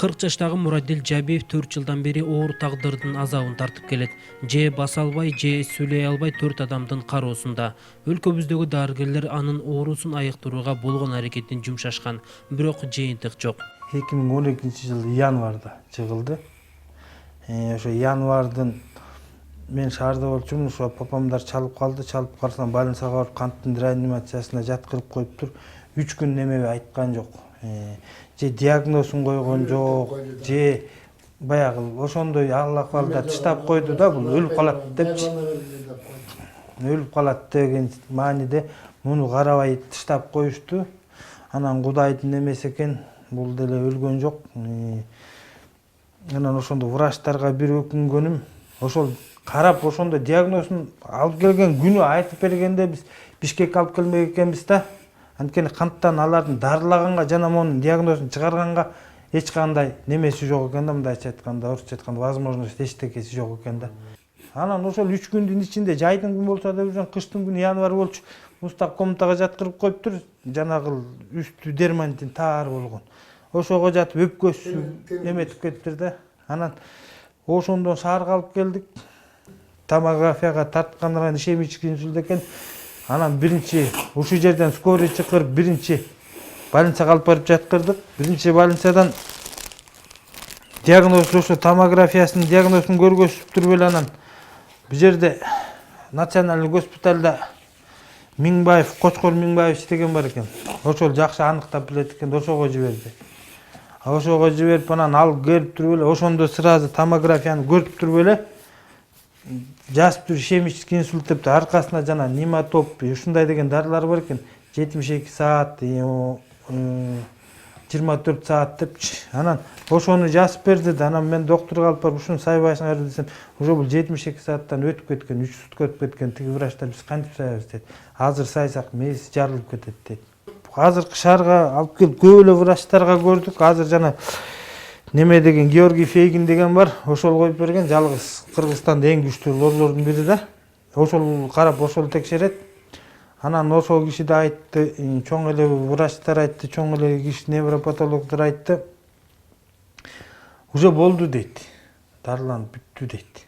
40 жаштагы Мурадил Жабиев 4 жылдан бери оор тагдырдын азабын тартып келет. Же баса албай, же сүйлөй албай 4 адамдын кароосунда. Өлкөбүздөгү дарыгерлер анын оорусун айыктырууга болгон аракетин жумшашкан, бирок жыйынтык жок. 2012-жылы январда чыгылды. Ошо январдын мен шаарда болчумун, ошо папамдар чалып калды. Чалып калсам больницага барып канттын реанимациясына жаткырып коюптур. 3 күн немеби айткан жок. Же диагнозун койгон жок, же баягы ошондой ахлакалда тыштап койду да, бул өлүп калат депчи. Өлүп калат деген мааниде муну карабай тыштап коюшту. Анан Кудайдын немеси экен, бул деле өлгөн жок. Анан ошондо врачтарга бир өкүнгөнүм, ошол карап ошондо диагнозун алып келген күнү айтып бергенде биз Бишкекке алып келмек экенбиз да. Анткени канттан алардын дарылаганга жана монун диагнозун чыгарганга эч кандай немеси жок экен да, мындайча айтканда, орусча айтканда возможность эчтекеси жок экен да. Анан ошол 3 күндүн ичинде жайдын күнү болсо да бирден кыштын күнү январь болчу. Мустак комнатага жаткырып коюптур. Жанагы үстү дермантин таар болгон. Ошого жатып өпкөсү неметип кетиптир да. Анан ошондон шаарга алып келдик. Томографияга тарткандан ишемички инсульт экен. Анан биринчи ушул жерден скорый чакырып биринчи больницага алып барып жаткырдык. Биринчи больницадан диагноз ошо томографиясынын диагнозун көргөзүптүр беле. Анан бу жерде национальный госпитальда Миңбаев, Кочкор Миңбаев деген бар экен. Ошол жакшы аныктап билет экен, ошого жиберди. Ошого жиберип анан алып келип туруп эле ошондо сразу томографияны көрүп туруп эле жазыптыр ишемички инсульт деп, аркасына жана нематоп ушундай деген дарылар бар экен. 72 саат, 24 саат депчи. Анан ошону жазып берди да. Анан мен доктурга алып барып ушуну сайбайсыңар десем, уже бул 72 сааттан өтүп кеткен, 3 сутка өтүп кеткен. Тиги врачтар биз кантип сайабыз дейт. Азыр сайсак мээси жарылып кетет дейт. Азыркы шаарга алып келип көп эле врачтарга көрдүк. Азыр жана неме деген Георгий Фейгин деген бар. Ошол коюп берген, жалгыз Кыргызстанда эң күчтүү лорлордун бири да. Ошол карап, ошол текшерет. Анан ошол киши да айтты, чоң эле врачтар айтты, чоң эле киши невропатологдор айтты. Уже болду дейт. Дарыланып бүттү дейт.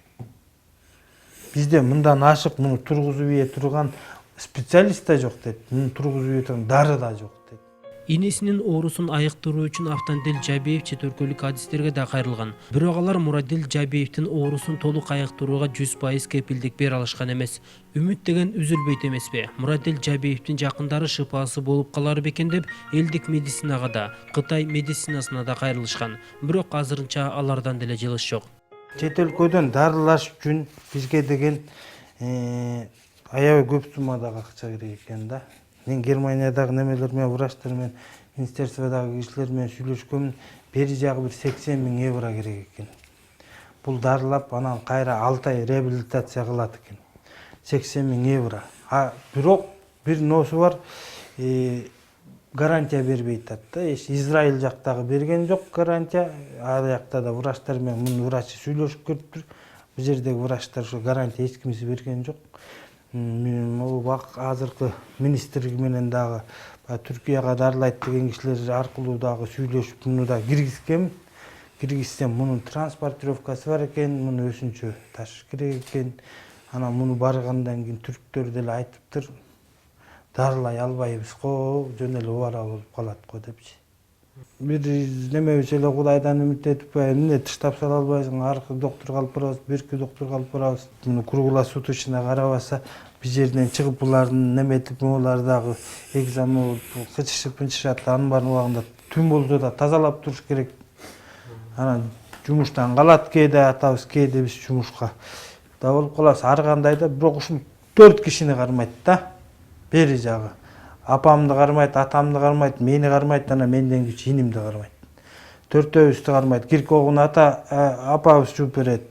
Бизде мындан ашык муну тургузуп ийе турган специалист да жок дейт. Муну тургузуп ийе турган дары да жок дейт. Инесинин оорусун айыктыруу үчүн Автандил Жабиев чет өлкөлүк адистерге да кайрылган. Бирок алар Мурадил Жабиевдин оорусун толук айыктырууга 100% кепилдик бере алышкан эмес. Үмүт деген үзүлбөйт эмеспи? Мурадил Жабиевдин жакындары шыпаасы болуп калар бекен деп элдик медицинага да, Кытай медицинасына да кайрылышкан. Бирок азырынча алардан деле жылыш жок. Чет өлкөдөн дарылаш үчүн бизге деген аябай көп суммадагы акча керек экен да. Мен Германиядагы немелер менен, врачтар менен, министерстводагы кишилер менен сүйлөшкөмүн, бери жагы бир 80 000 евро керек экен. Бул дарылап, анан кайра 6 ай реабилитация кылат экен. 80 000 евро. Бирок бир носу бар, гарантия бербей атат да. Израиль жактагы берген жок гарантия. Ал жакта да врачтар менен мунун врачы сүйлөшүп көрүптүр. Бу жердеги врачтар ошо гарантия эч кимиси берген жок. Азыркы министрлик менен дагы Түркияга дарылайт деген кишилер аркылуу дагы сүйлөшүп, муну да киргизгем. Киргизсем, мунун транспортировкасы бар экен, муну өсүнчө ташыш керек экен. Анан муну баргандан кийин түрктөр деле айтыптыр, дарылай албайбыз го, жөн эле убара болуп калат го депчи. Бир немебиз эле Кудайдан үмүт этип, эмне тыштап сала албайсың, аркы доктурга алып барабыз, берки доктурга алып барабыз. Муну круглосуточно карабаса, бир жерден чыгып булардын неметип, булар дагы экзамен кычышып, пынчышат, анын баарын убагында түн болсо да тазалап туруш керек. Анан жумуштан калат, кээде атабыз, кээде биз жумушка да болуп калабыз. Ар кандай да, бирок ушул 4 кишини кармайт да. Бери жагы апамды кармайт, атамды кармайт, мени кармайт, анан менден кичи инимди кармайт. Төртөөбүздү кармайт. Киркогун апабыз жууп берет.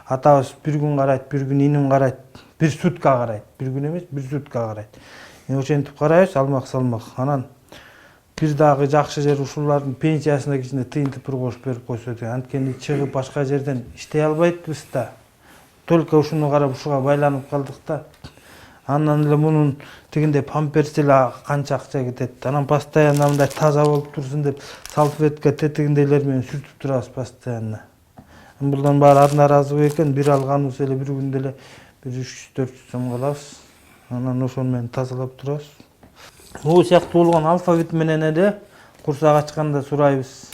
Атабыз бир күн карайт, бир күн иним карайт, бир сутка карайт. Бир күн эмес, бир сутка карайт. Ошентип карайбыз, салмак. Анан бир дагы жакшы жер ушулардын пенсиясына кичине тыйынтып бир кош берип койсо деген. Анткени чыгып башка жерден иштей албайбыз да. Только ушуну карап ушуга байланып калдык да. Андан эле мунун тигинде памперс эле канча акча кетет. Анан постоянно мындай таза болуп турсун деп салфетка тетигиндейлер менен сүртүп турабыз постоянно. Булдан баары наразы экен, бир алганыбыз эле бир күндө эле 300-400 сом калабыз. Анан ошону менен тазалап турабыз. Могу сыяктуу болгон алфавит менен эле курсак ачканда сурайбыз.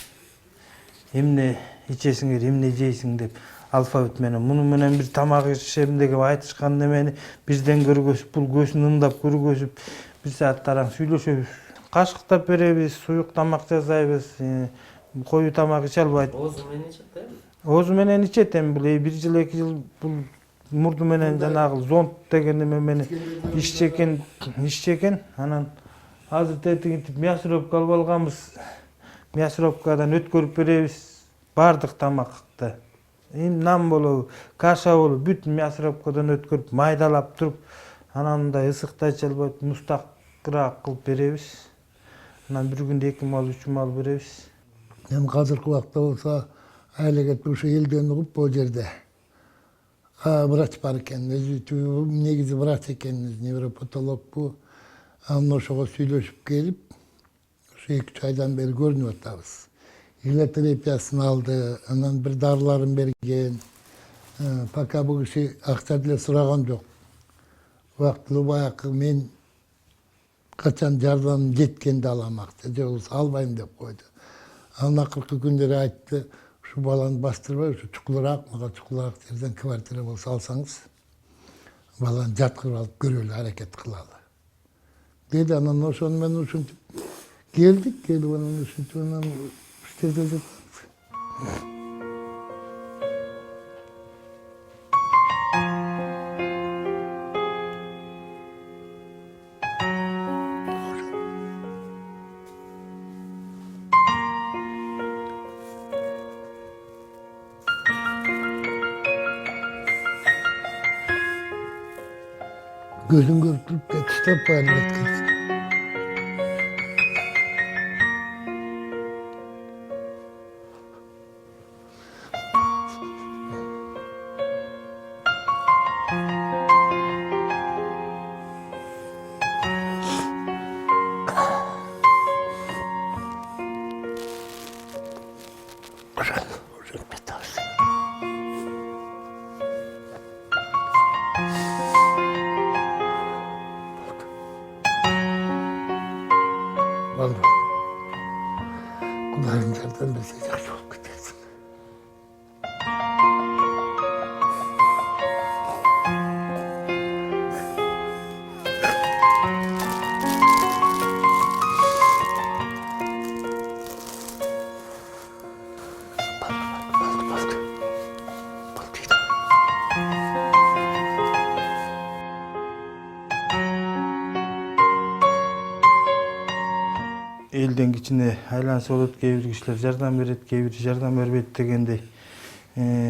Эмне ичесиңер, эмне жейсиң деп алфавит менен. Муну менен бир тамак ишем деп айтышкан немени бирден көргөзүп, бул көзүн ымдап көргөзүп, бир саат тараң сүйлөшөбүз. Кашыктап беребиз, суюк тамак жасайбыз. Кою тамак иче албайт. Оозу менен ичет да? Оозу менен ичет, эми бул 1 жыл 2 жыл бул мурду менен жанагы зонд деген неме менен ишчекен. Анан азыр тетигинтип мясорубка алып алганбыз. Мясорубкадан өткөрүп беребиз бардык тамакты. Нам болобу, каша болобу, бүтүн мясорубкадан өткөрүп, майдалап туруп, анан мындай ысыкта иче албайт, мустакыраак кылып беребиз. Анан бир күндө 2 мал, 3 мал беребиз. Эми азыркы убакта болсо айлык ушу элден угуп бул жерде врач бар экен. Өзү негизи врач экен, невропатологбу. Анан ошого сүйлөшүп келип, ушу 2-3 айдан бери көрүнүп атабыз. Илотерапиясын алды, анан бир дарыларын берген. Пока бул киши акча деле сураган жок. Убактылуу баягы мен качан жардам жеткенде алам акча, же болбосо албайм деп койду. Анан акыркы күндөрү айтты, ушу баланы бастырбай, ушу чукулураак, мага чукулураак жерден квартира болсо алсаңыз, баланы жаткырып алып көрөлү, аракет кылалы деди. Анан ошону менен ушинтип келдик, анан ушинтип анан иштеп жатабыз. Gözüm görüp yetiştirip paylaştık. Vallahi. Kulağın yerden bilse yaxşı olup gidersin. Элден кичине айланса болот, кээ бир кишилер жардам берет, кээ бир жардам бербейт дегендей.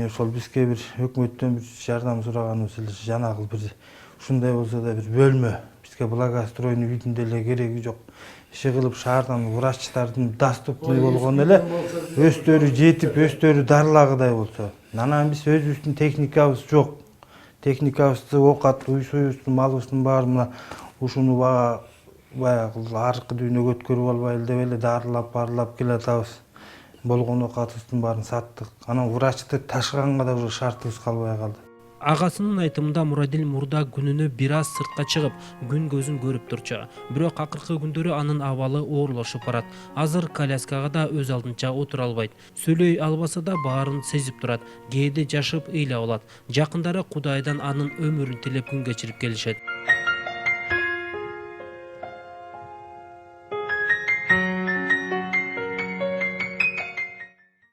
Ошол бизге бир өкмөттөн бир жардам сураганыбыз эле жанагы бир ушундай болсо да бир бөлмө. Бизге благоустроенный үйдүн деле кереги жок. Иши кылып шаардан врачтардын доступный болгону эле өздөрү жетип, өздөрү дарылагыдай болсо. Анан биз өзүбүздүн техникабыз жок. Техникабызды оокат, үй суюбуздун, малыбыздын баары мына ушуну баягы аркы дүйнөгө өткөрүп албай эле деп эле дарылап, барлап келатабыз. Болгон оокатыбыздын баарын саттык. Анан врачты ташыганга да уже шартыбыз калбай калды. Агасынын айтымында Мурадил мурда күнүнө бир аз сыртка чыгып, күн көзүн көрүп турчу. Бирок акыркы күндөрү анын абалы оорлошуп барат. Азыр коляскага да өз алдынча отура албайт. Сүйлөй албаса да баарын сезип турат. Кээде жашып ыйлап алат. Жакындары Кудайдан анын өмүрүн тилеп күн кечирип келишет.